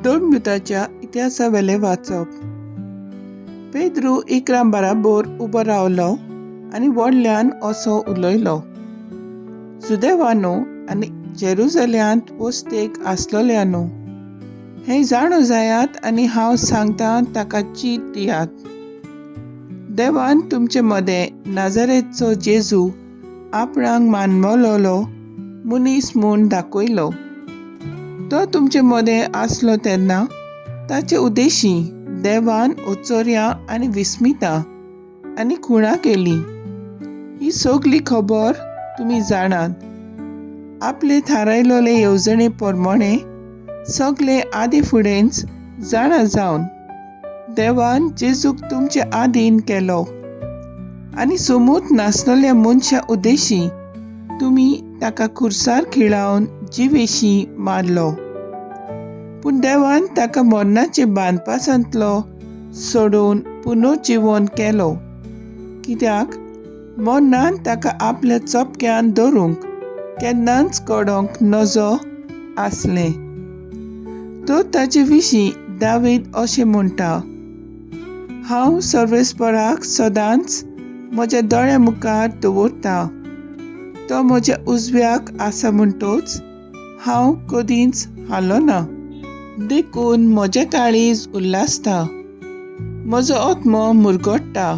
दोन इतिहासा वेले वाचप. पेद्रू इकरां बराबर उबो रावलो आनी व्हडल्यान असो उलयलो. सुदैवानो आनी जेरुसलेमांत पोस्तेक आसलोल्यानो, हें जाणो जायात आनी हांव सांगतां ताका चीत दियात. देवान तुमचे मदें नाझारेतचो जेजू आपणाक मानवलोलो मनीस म्हूण दाखयलो. तो तुमचे मदें आसलो तेन्ना ताचे उद्देशी देवान ओचोऱ्यां आनी विस्मितां आनी खुणां केलीं. ही सगली खबर तुमी जाणात. आपले थारायलोले येवजणे प्रमाणे सगळे आदी फुडेंच जाणा जावन देवान जेजूक तुमचे आदीन केलो आनी समूत नासलोल्या मनशा उद्देशी तुमी ताका खुर्सार खिळावन जिवेशी मारलो. पूण देवान ताका मरणाचे बांदपासांतलो सोडून पुनर्जीवन केलो, कित्याक मरणान ताका आपल्या चपक्यान धरूंक केन्नाच कडोंक नजो आसलें. तो ताचे विशीं दावीद अशें म्हणटा, हांव सर्वेस्पराक सदांच म्हज्या दोळ्या मुखार दवरतां. तो म्हज्या उजव्याक आसा म्हणटच हांव कदींच हालोना. देखून म्हजें काळीज उल्हासता, म्हजो आत्मो मुरगोडटा.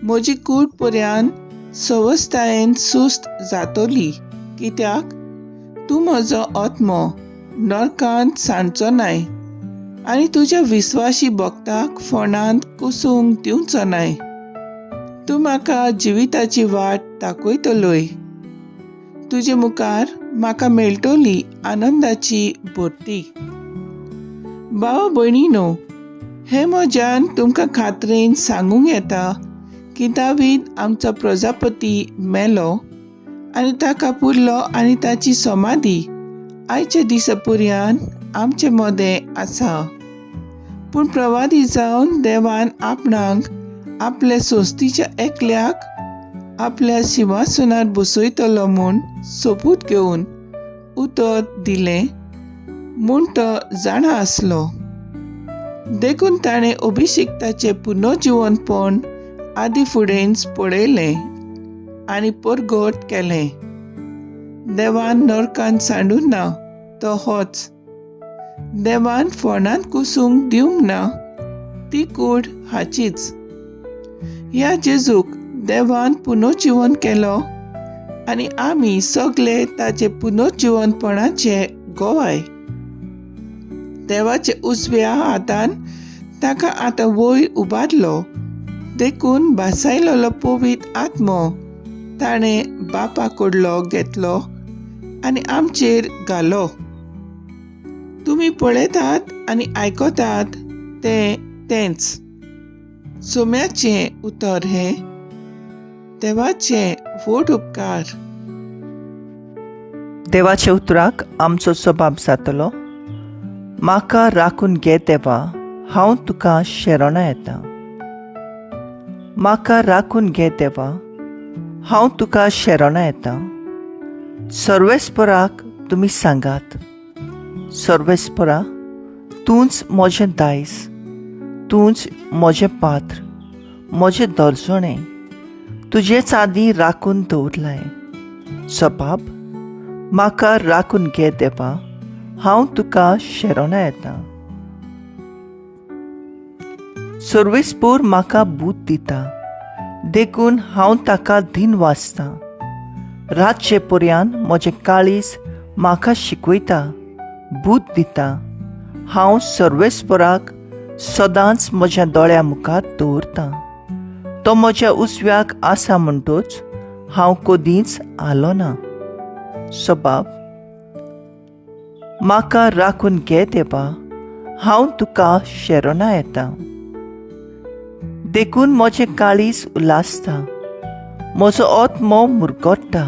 म्हजी कूड पर्यान सवस्थायेन सुस्त जातली, कित्याक तूं म्हजो आत्मो नरकांत सांडचो नाय आनी तुज्या विस्वासी भक्ताक फोंडांत कुसूंक दिवचो नाय. तूं म्हाका जिविताची वाट दाखयतलोय. तुजे मुखार म्हाका मेळटली आनंदाची भरती. भावा भयणीनो, हे म्हज्यान तुमकां खात्रेन सांगूंक येता की दावीद आमचो प्रजापती मेलो आनी ताका पुरलो आनी ताची समाधी आयच्या दिसा पर्यान आमचे मदें आसा. पूण प्रवादी जावन देवान आपणाक आपल्या सोस्तीच्या एकल्याक आपल्या सिंहासनार बसयतलो म्हूण सोपूत घेवन उतर दिलें म्हूण तो जाणा आसलो. देखून ताणें अभिशिक्ताचें पुनर्जीवनपण आदी फुडेंच पळयलें आनी परगट केलें. देवान नरकांत सांडूंक ना, तो होच. देवान फोंडांत कुसूंक दिवंक ना, ती कूड हाचीच. ह्या जेजूक देवान पुनर्जीवन केलो आनी आमी सगळे ताचे पुनर्जीवनपणाचे गोवाय. देवाचे उजव्या हातान ताका आतां वयर उबारलो. देखून भासायलोलो पवित्र आत्मो ताणें बापा कडलो घेतलो आनी आमचेर घालो. तुमी पळयतात आनी आयकतात तेंच. सोम्याचें उतर हें देवाचे व्हड उपकार. देवाच्या उतराक आमचो जबाब जातलो, म्हाका राखून घे देवा, हांव तुका शेरोना येता. म्हाका राखून घे देवा, हांव तुका शेरोना येता. सर्वेस्पराक तुमी सांगात, सर्वेस्परा, तूंच म्हजें दायज, तूंच म्हजें पात्र, म्हजें दर्जणें तुजेच आदी राखून दवरलाय. जबाब, म्हाका राखून घे देवा, हांव तुका शेरोना येता. सर्वेस्पर म्हाका बूत दिता, देखून हांव ताका दिन वाचतां. रातचे पर्यान म्हजें काळीज म्हाका शिकयता, बूत दिता. हांव सर्वेस्पराक सदांच म्हज्या दोळ्या मुखार दवरतां. तो म्हज्या उजव्याक आसा म्हणटच हांव कदींच हालोना. जबाब, म्हाका राखून घे देवा, हांव तुका शेरोना येता. देखून म्हजें काळीज उल्हासता, म्हजो आत्मो मुरगोडटा.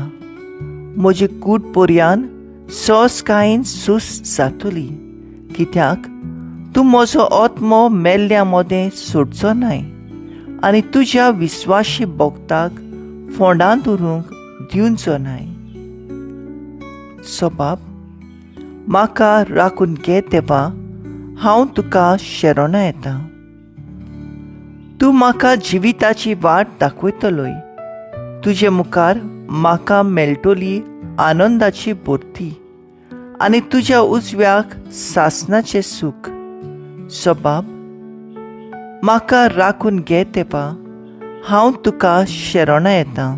म्हजी कूड पर्यान सहजकायेन सुस्त जातली, कित्याक तूं म्हजो आत्मो मेल्ल्या मदें सोडचो नाय आनी तुज्या विस्वासी भक्ताक फोंडांत उरूंक दिवचो नाय. जबाब, म्हाका राखून घे देवा, हांव तुका शेरोना येता. तूं म्हाका जिविताची वाट दाखयतलोय. तुजे मुखार म्हाका मेळटली आनंदाची भोर्ती आनी तुज्या उजव्याक सासणाचें सूख. सबाब, म्हाका राखून घे देवा, हांव तुका शेरोना येता.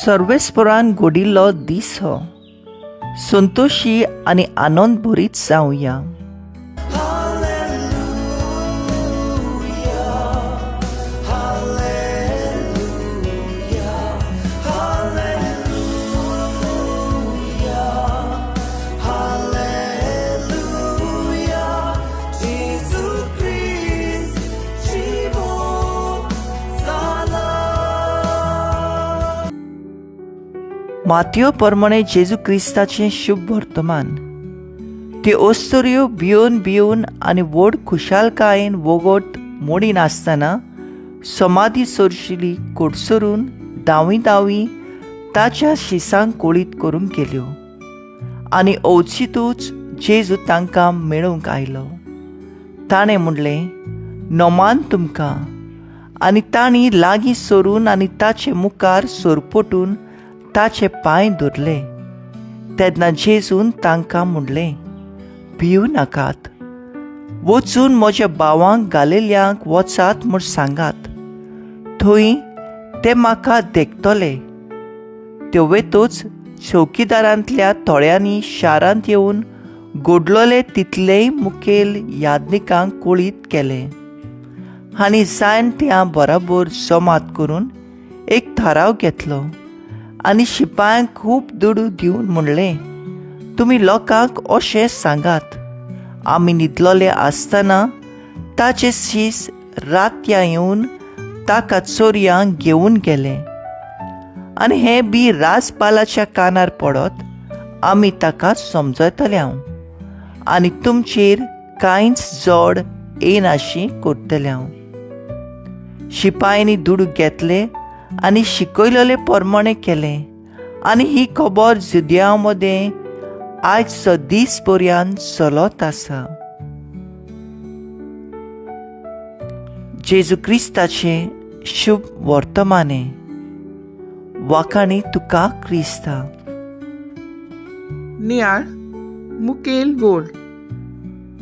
सर्वेस्परान घोडिल्लो दीस हो. संतोशी आनी आनंद भरीत जावया. मातयो प्रमाणे जेजू क्रिस्ताचें शुभ वर्तमान. त्यो ओस्तोऱ्यो भिवन भिवन आनी व्हड खुशालकायेन वगत मोडीन आसतना समाधी सोरशिली कोडसरून दावी दावी ताच्या शिसांक कोळीत करूंक गेल्यो आनी अवचितूच जेजू तांकां मेळूंक आयलो. ताणें म्हणलें, नोमान तुमकां. आनी तांणी लागीं सरून आनी ताचे मुखार सोरपटून ताचे पांय धरले. तेन्ना जेजून तांकां म्हणलें, भिवू नाकात. वचून म्हज्या भावांक गालिल्यांक वचात म्हूण सांगात. थंय ते म्हाका देगतले. त्यो वेतूच चौकीदारांतल्या थोड्यांनी शारांत येवन घडलोले तितलेय मुखेल यादनिकांक कोळीत केले आनी जायन त्या बराबर जमात करून एक थाराव घेतलो आनी शिपायांक खूब दुडू दिवन म्हणलें, तुमी लोकांक अशें सांगात, आमी न्हिदलोले आसतना ताचे शीस रातया येवन ताका चोरयांक घेवन गेले आनी हें बी राजपालाच्या कानार पडत आमी ताका समजयतले हांव आनी तुमचेर कांयच जड येनाशी करतले हांव. शिपायांनी दुडू घेतले आनी शिकयलेले प्रमाणे केलें आनी ही खबर जुदिया मदें आयचो दीस पर्यंत चलत आसा. जेजू क्रिस्ताचें शुभ वर्तमाने. वाखाणी तुका क्रिस्ता. नियाळ मुखेल व्हड.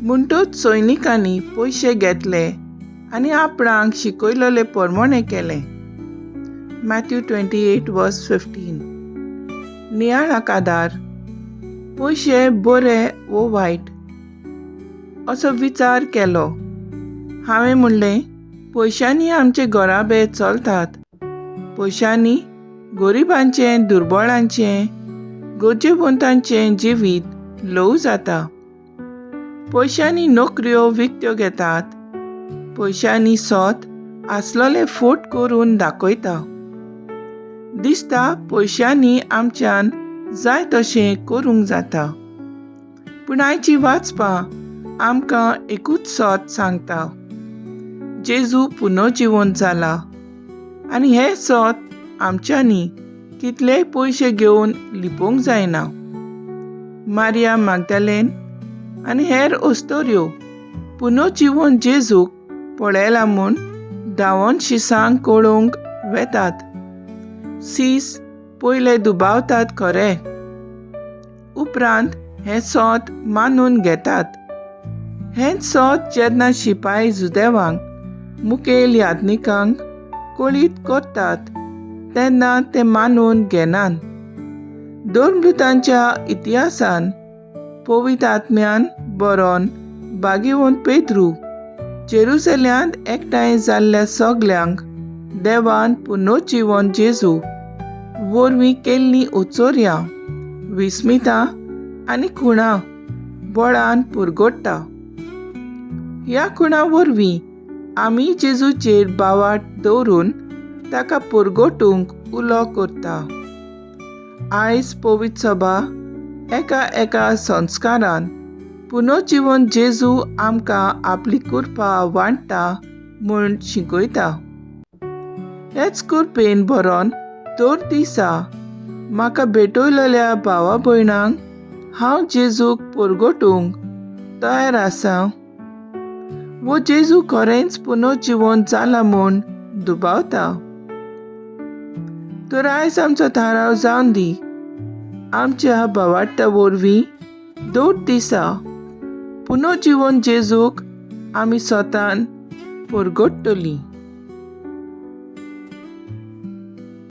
म्हणटूच सैनिकांनी पयशे घेतले आनी आपणाक शिकयलेले प्रमाणे केलें. मॅथ्यू 28:15. नियाळाक आदार. पयशे बरे वो वायट असो विचार केलो. हांवें म्हणलें, पयशांनी आमचे घराबे चलतात. पयशांनी गरिबांचें, दुर्बळांचें, गरजेवंतांचें जिवीत ल्हव जाता. पयशांनी नोकऱ्यो विकत्यो घेतात. पयशांनी सोत आसलोले फोट करून दाखयता. दिसता पयशांनी आमच्यान जाय तशें करूंक जाता. पूण आयची वाचपां आमकां एकूच सोत सांगता. जेजू पुनर्जिवंत जाला आनी हें सोत आमच्यांनी कितलेय पयशे घेवन लिपोवंक जायना. मारिया मागदलेन आनी हेर ओस्तोऱ्यो पुनर्जिवंत जेजूक पळयला म्हूण धांवोन शिसांक कळोवंक वेतात. सीस पयले दुबावतात खरें, उपरांत हें सोत मानून घेतात. हेंच सोत जेन्ना शिपाई जुदेवांक मुखेल यादनिकांक कळीत करतात तेन्ना ते मानून घेनात. दोर्मृतांच्या इतिहासान पवित्र आत्म्यान बरोवन भाग्यवंत पेद्रू जेरुसल्यांत एकठांय जाल्ल्या सगल्यांक देवान पुनर्जिवंत जेजू वरवीं केल्लीं उचोर्यां, विस्मितां आनी खुणां बळान पुरगोडटा. ह्या खुणां वरवीं आमी जेजूचेर बावाट दवरून ताका पुरगोटूंक उलो करता. आयज पवित्र सभा एका एका संस्कारान पुनर्जीवन जेजू आमकां आपली कृपा वांटता म्हूण शिकयता. हेच कृपेन भरोन दर दिसा म्हाका भेटयलेल्या भावा भयणांक हांव जेजूक पुरगोटूंक तयार आसां वो जेजू खरेंच पुनर्जीवन जाला म्हूण दुबावता. तर आयज आमचो थाराव जावन दी. आमच्या भावार्था वरवीं दर दिसा पुनर्जीवन जेजूक आमी स्वतान पुरगोटतलीं.